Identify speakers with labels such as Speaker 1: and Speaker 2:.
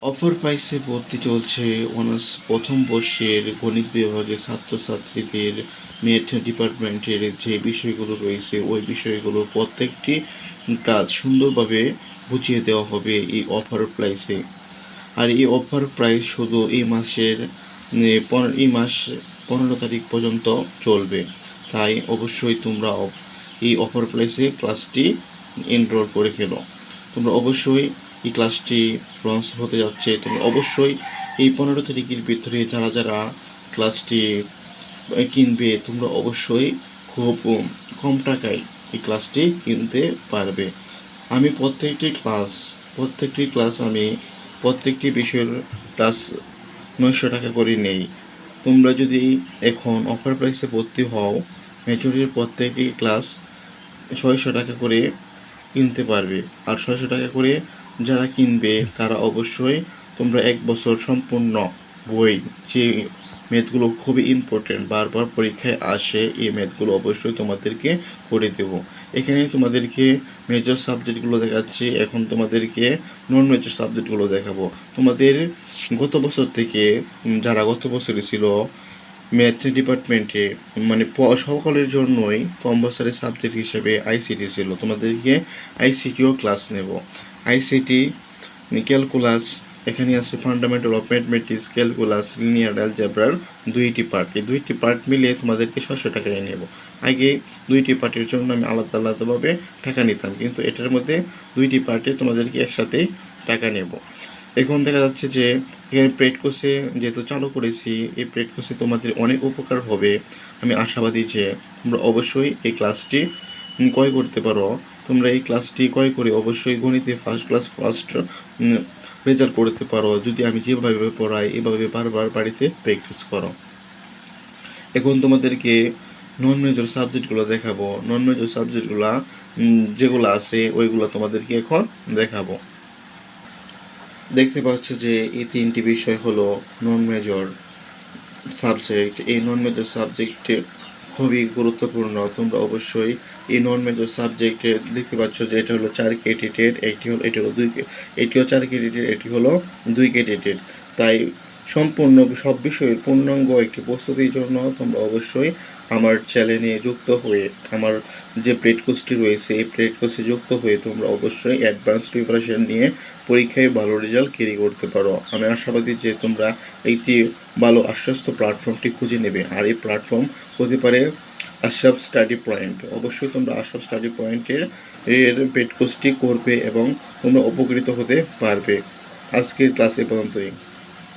Speaker 1: Offer প্রাইসে ভর্তি চলছে অনার্স প্রথম বর্ষের গণিত বিভাগের ছাত্রছাত্রীদের ম্যাথ ডিপার্টমেন্টের যে বিষয়গুলো রয়েছে ওই বিষয়গুলো প্রত্যেকটি কাজ সুন্দরভাবে বুঝিয়ে দেওয়া হবে এই অফার প্রাইসে। আর এই অফার প্রাইস শুধু এই মাস 15 তারিখ পর্যন্ত চলবে। তাই অবশ্যই তোমরা এই অফার প্রাইসে ক্লাসটি এনরোল করে ফেলো। তোমরা অবশ্যই এই ক্লাসটি লঞ্চ হতে যাচ্ছে, তোমরা অবশ্যই এই 15 তারিখের ভিতরে যারা যারা ক্লাসটি কিনবে তোমরা অবশ্যই খুব কম টাকায় এই ক্লাসটি কিনতে পারবে। আমি প্রত্যেকটি বিষয়ের ক্লাস 900 টাকা করে নেই। তোমরা যদি এখন অফার প্রাইসে ভর্তি হও, মেজরিটির প্রত্যেকটি ক্লাস 600 টাকা করে কিনতে পারবে। আর 600 টাকা করে যারা কিনবে তারা অবশ্যই তোমরা 1 বছর সম্পূর্ণ বই, যে ম্যাথগুলো খুবই ইম্পর্টেন্ট বারবার পরীক্ষায় আসে, এই ম্যাথগুলো অবশ্যই তোমাদেরকে করে দেব। এখানে তোমাদেরকে মেজর সাবজেক্টগুলো দেখাচ্ছি, এখন তোমাদেরকে নন মেজর সাবজেক্টগুলো দেখাবো। তোমাদের গত বছর থেকে যারা গত বছরে ছিল ম্যাথ ডিপার্টমেন্টে, মানে সকলের জন্যই কম্পালসারি সাবজেক্ট হিসেবে আইসিটি ছিল। তোমাদেরকে আইসিটিও ক্লাস নেব। আইসিটি ক্যালকুলাস, এখানে আছে fundamental of mathematics, calculus, linear অ্যালজেব্রার 2টি পার্ট। এই 2টি পার্ট মিলিয়ে তোমাদেরকে 600 টাকায় নেব। আগে 2টি পার্টের জন্য আমি আলাদা আলাদাভাবে টাকা নিতাম, কিন্তু এটার মধ্যে 2টি পার্টে তোমাদেরকে একসাথেই টাকা নেব। এখন দেখা যাচ্ছে যে এখানে পেড কোর্সে যেহেতু চালু করেছি, এই পেড কোর্সে তোমাদের অনেক উপকার হবে। আমি আশাবাদী যে তোমরা অবশ্যই এই ক্লাসটি ক্রয় করতে পারো। তোমরা এই ক্লাসটি ক্রয় করে অবশ্যই গণিতে ফার্স্ট রেজাল্ট করতে পারো যদি আমি যেভাবে পড়াই এভাবে বারবার বাড়িতে প্র্যাকটিস করো। এখন তোমাদেরকে নন মেজর সাবজেক্টগুলো দেখাবো। নন মেজর সাবজেক্টগুলো যেগুলো আছে ওইগুলো তোমাদেরকে এখন দেখাবো। দেখতে পাচ্ছ যে এই 3টি বিষয় হলো নন মেজর সাবজেক্ট। এই নন মেজর সাবজেক্টে খুবই গুরুত্বপূর্ণ। তোমরা অবশ্যই এই নন মেজর সাবজেক্টে দেখতে পাচ্ছ যে এটা হলো 4 ক্রেডিটের, এটিও 4 ক্রেডিটের, এটি হলো 2 ক্রেডিটের। তাই সম্পূর্ণ সব বিষয়ের পূর্ণাঙ্গ একটি প্রস্তুতির জন্য তোমরা অবশ্যই আমার চ্যানেলে যুক্ত হয়ে, আমার যে পেড কোর্সটি রয়েছে এই পেড কোর্সে যুক্ত হয়ে তোমরা অবশ্যই অ্যাডভান্স প্রিপারেশন নিয়ে পরীক্ষায় ভালো রেজাল্ট ক্যারি করতে পারো। আমি আশাবাদী যে তোমরা একটি ভালো আশ্বস্ত প্ল্যাটফর্মটি খুঁজে নেবে। আর এই প্ল্যাটফর্ম হতে পারে আশরাফ স্টাডি পয়েন্ট। অবশ্যই তোমরা আশরাফ স্টাডি পয়েন্টের পেড কোর্সটি করবে এবং তোমরা উপকৃত হতে পারবে। আজকের ক্লাস এ পর্যন্তই।